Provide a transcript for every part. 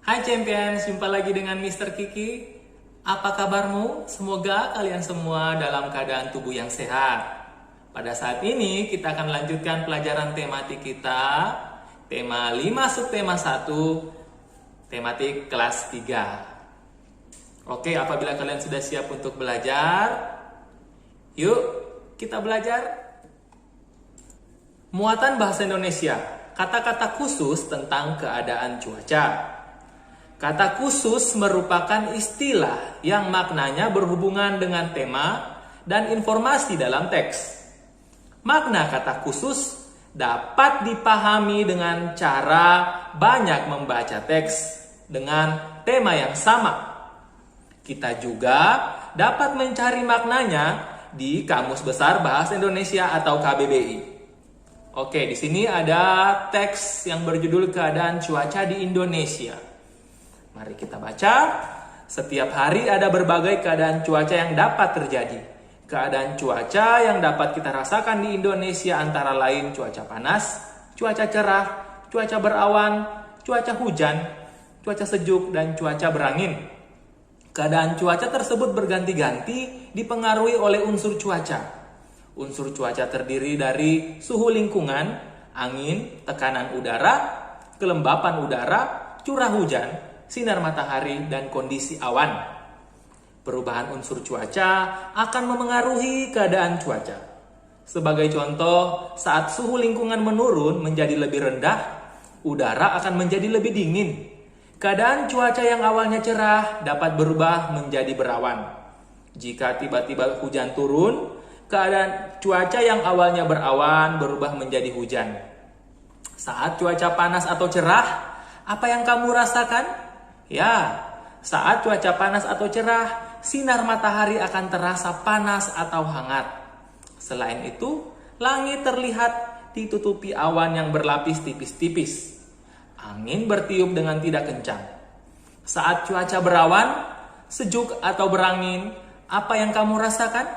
Hai Champions, jumpa lagi dengan Mr. Kiki. Apa kabarmu? Semoga kalian semua dalam keadaan tubuh yang sehat. Pada saat ini kita akan lanjutkan pelajaran tematik kita. Tema 5 subtema 1, tematik kelas 3. Oke, apabila kalian sudah siap untuk belajar, yuk kita belajar. Muatan bahasa Indonesia, kata-kata khusus tentang keadaan cuaca. Kata khusus merupakan istilah yang maknanya berhubungan dengan tema dan informasi dalam teks. Makna kata khusus dapat dipahami dengan cara banyak membaca teks dengan tema yang sama. Kita juga dapat mencari maknanya di Kamus Besar Bahasa Indonesia atau KBBI. Oke, di sini ada teks yang berjudul Keadaan Cuaca di Indonesia. Mari kita baca. Setiap hari ada berbagai keadaan cuaca yang dapat terjadi. Keadaan cuaca yang dapat kita rasakan di Indonesia antara lain cuaca panas, cuaca cerah, cuaca berawan, cuaca hujan, cuaca sejuk, dan cuaca berangin. Keadaan cuaca tersebut berganti-ganti dipengaruhi oleh unsur cuaca. Unsur cuaca terdiri dari suhu lingkungan, angin, tekanan udara, kelembapan udara, curah hujan, sinar matahari, dan kondisi awan. Perubahan unsur cuaca akan memengaruhi keadaan cuaca. Sebagai contoh, saat suhu lingkungan menurun menjadi lebih rendah, udara akan menjadi lebih dingin. Keadaan cuaca yang awalnya cerah dapat berubah menjadi berawan. Jika tiba-tiba hujan turun, keadaan cuaca yang awalnya berawan berubah menjadi hujan. Saat cuaca panas atau cerah, apa yang kamu rasakan? Ya, saat cuaca panas atau cerah, sinar matahari akan terasa panas atau hangat. Selain itu, langit terlihat ditutupi awan yang berlapis tipis-tipis. Angin bertiup dengan tidak kencang. Saat cuaca berawan, sejuk atau berangin, apa yang kamu rasakan?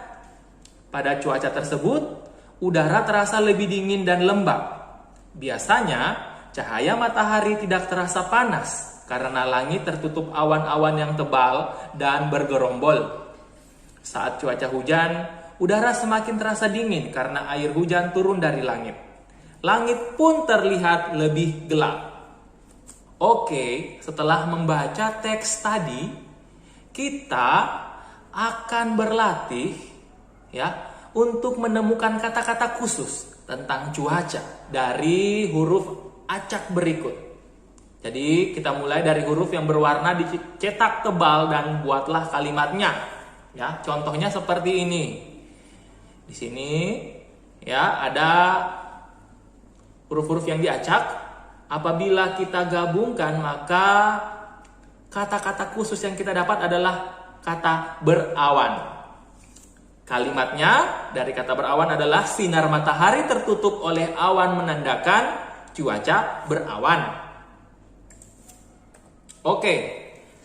Pada cuaca tersebut, udara terasa lebih dingin dan lembab. Biasanya, cahaya matahari tidak terasa panas karena langit tertutup awan-awan yang tebal dan bergerombol. Saat cuaca hujan, udara semakin terasa dingin karena air hujan turun dari langit. Langit pun terlihat lebih gelap. Oke, setelah membaca teks tadi, kita akan berlatih untuk menemukan kata-kata khusus tentang cuaca dari huruf acak berikut. Jadi kita mulai dari huruf yang berwarna dicetak tebal dan buatlah kalimatnya. Ya, contohnya seperti ini. Di sini ya ada huruf-huruf yang diacak. Apabila kita gabungkan maka kata-kata khusus yang kita dapat adalah kata berawan. Kalimatnya dari kata berawan adalah sinar matahari tertutup oleh awan menandakan cuaca berawan. Oke,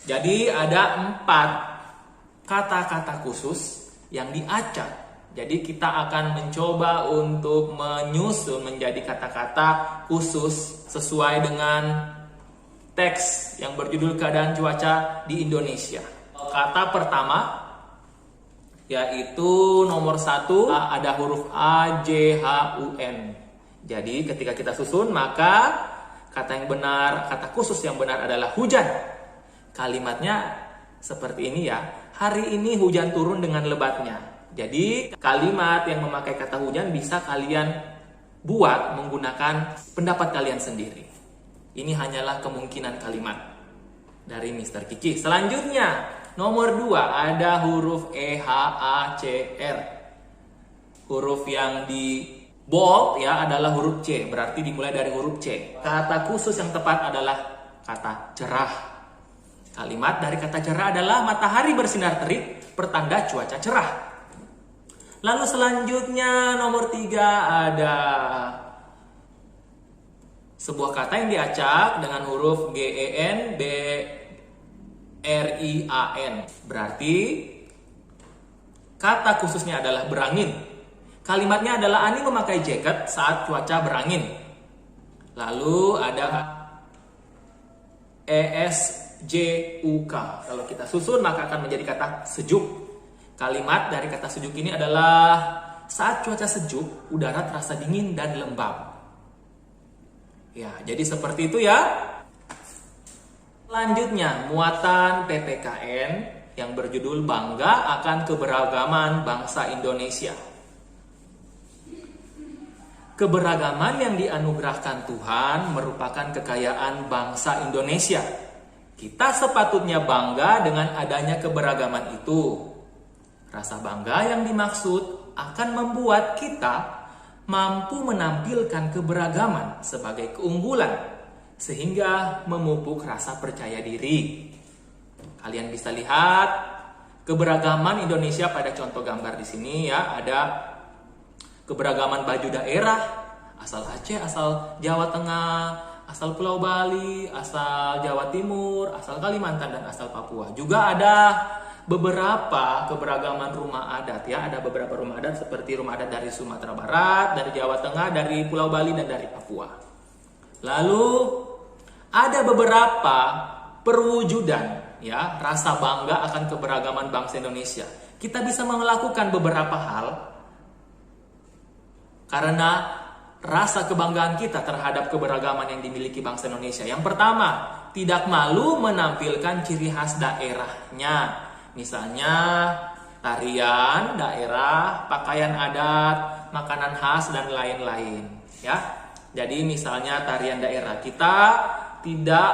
jadi ada 4 kata-kata khusus yang diacak. Jadi kita akan mencoba untuk menyusun menjadi kata-kata khusus sesuai dengan teks yang berjudul Keadaan Cuaca di Indonesia. Kata pertama yaitu nomor 1 ada huruf A, J, H, U, N. Jadi ketika kita susun maka kata yang benar, kata khusus yang benar adalah hujan. Kalimatnya seperti ini ya. Hari ini hujan turun dengan lebatnya. Jadi kalimat yang memakai kata hujan bisa kalian buat menggunakan pendapat kalian sendiri. Ini hanyalah kemungkinan kalimat dari Mr. Kiki. Selanjutnya nomor 2 ada huruf E, H, A, C, R. Huruf yang di bold ya adalah huruf C, berarti dimulai dari huruf C. Kata khusus yang tepat adalah kata cerah. Kalimat dari kata cerah adalah matahari bersinar terik, pertanda cuaca cerah. Lalu selanjutnya nomor 3 ada sebuah kata yang diacak dengan huruf G, E, N, B, R, I, A, N. Berarti kata khususnya adalah berangin. Kalimatnya adalah Ani memakai jaket saat cuaca berangin. Lalu ada ESJUK. Kalau kita susun maka akan menjadi kata sejuk. Kalimat dari kata sejuk ini adalah saat cuaca sejuk, udara terasa dingin dan lembab. Ya, jadi seperti itu ya. Selanjutnya, muatan PPKN yang berjudul Bangga akan Keberagaman Bangsa Indonesia. Keberagaman yang dianugerahkan Tuhan merupakan kekayaan bangsa Indonesia. Kita sepatutnya bangga dengan adanya keberagaman itu. Rasa bangga yang dimaksud akan membuat kita mampu menampilkan keberagaman sebagai keunggulan, sehingga memupuk rasa percaya diri. Kalian bisa lihat keberagaman Indonesia pada contoh gambar di sini ya, ada keberagaman baju daerah, asal Aceh, asal Jawa Tengah, asal Pulau Bali, asal Jawa Timur, asal Kalimantan, dan asal Papua. Juga ada beberapa keberagaman rumah adat ya, ada beberapa rumah adat seperti rumah adat dari Sumatera Barat, dari Jawa Tengah, dari Pulau Bali, dan dari Papua. Lalu ada beberapa perwujudan ya, rasa bangga akan keberagaman bangsa Indonesia. Kita bisa melakukan beberapa hal karena rasa kebanggaan kita terhadap keberagaman yang dimiliki bangsa Indonesia. Yang pertama, tidak malu menampilkan ciri khas daerahnya. Misalnya tarian daerah, pakaian adat, makanan khas, dan lain-lain ya. Jadi misalnya tarian daerah, kita tidak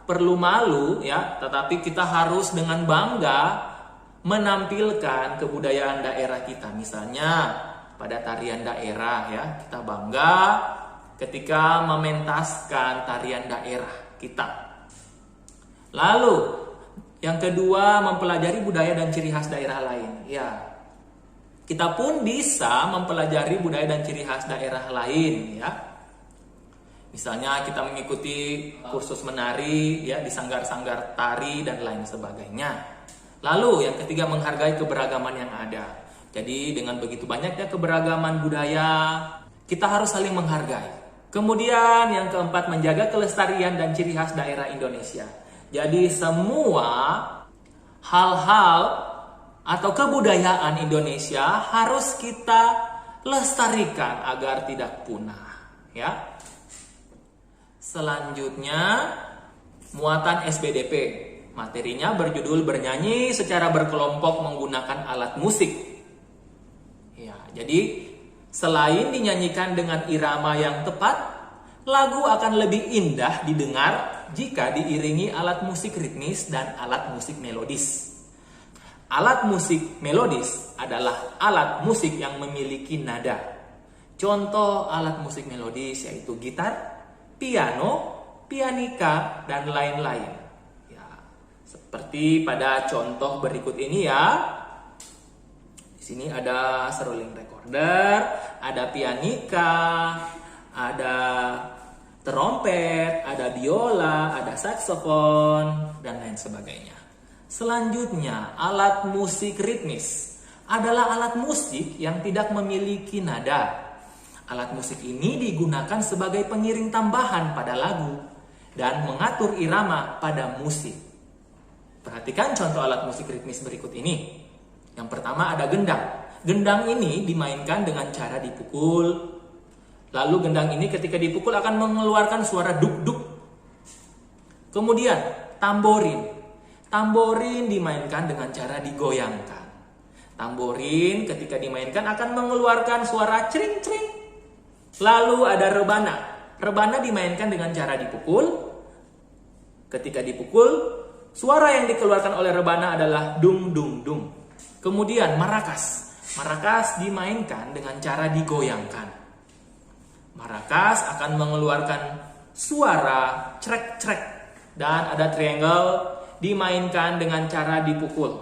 perlu malu ya, tetapi kita harus dengan bangga menampilkan kebudayaan daerah kita. Misalnya pada tarian daerah ya, kita bangga ketika mementaskan tarian daerah kita. Lalu yang kedua, mempelajari budaya dan ciri khas daerah lain. Ya, kita pun bisa mempelajari budaya dan ciri khas daerah lain ya. Misalnya kita mengikuti kursus menari ya di sanggar-sanggar tari dan lain sebagainya. Lalu yang ketiga, menghargai keberagaman yang ada. Jadi dengan begitu banyaknya keberagaman budaya, kita harus saling menghargai. Kemudian yang keempat, menjaga kelestarian dan ciri khas daerah Indonesia. Jadi semua hal-hal atau kebudayaan Indonesia harus kita lestarikan agar tidak punah ya. Selanjutnya, muatan SBDP. Materinya berjudul bernyanyi secara berkelompok menggunakan alat musik. Ya, jadi selain dinyanyikan dengan irama yang tepat, lagu akan lebih indah didengar jika diiringi alat musik ritmis dan alat musik melodis. Alat musik melodis adalah alat musik yang memiliki nada. Contoh alat musik melodis yaitu gitar, piano, pianika, dan lain-lain. Ya, seperti pada contoh berikut ini ya. Di sini ada seruling recorder, ada pianika, ada trompet, ada biola, ada saksofon, dan lain sebagainya. Selanjutnya, alat musik ritmis adalah alat musik yang tidak memiliki nada. Alat musik ini digunakan sebagai pengiring tambahan pada lagu dan mengatur irama pada musik. Perhatikan contoh alat musik ritmis berikut ini. Yang pertama ada gendang. Gendang ini dimainkan dengan cara dipukul. Lalu gendang ini ketika dipukul akan mengeluarkan suara duk-duk. Kemudian tamborin. Tamborin dimainkan dengan cara digoyangkan. Tamborin ketika dimainkan akan mengeluarkan suara cring-cring. Lalu ada rebana. Rebana dimainkan dengan cara dipukul. Ketika dipukul, suara yang dikeluarkan oleh rebana adalah dung-dung-dung. Kemudian marakas. Marakas dimainkan dengan cara digoyangkan. Marakas akan mengeluarkan suara crek-crek. Dan ada triangle dimainkan dengan cara dipukul.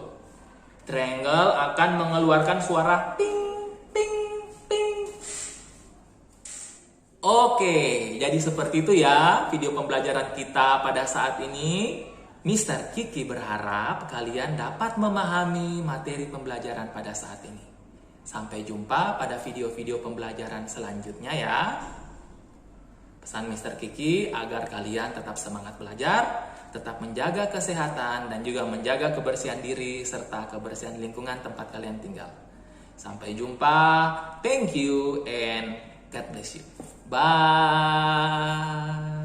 Triangle akan mengeluarkan suara ting, ting, ting. Oke, jadi seperti itu ya video pembelajaran kita pada saat ini. Mr. Kiki berharap kalian dapat memahami materi pembelajaran pada saat ini. Sampai jumpa pada video-video pembelajaran selanjutnya ya. Pesan Mr. Kiki agar kalian tetap semangat belajar, tetap menjaga kesehatan dan juga menjaga kebersihan diri serta kebersihan lingkungan tempat kalian tinggal. Sampai jumpa. Thank you and God bless you. Bye.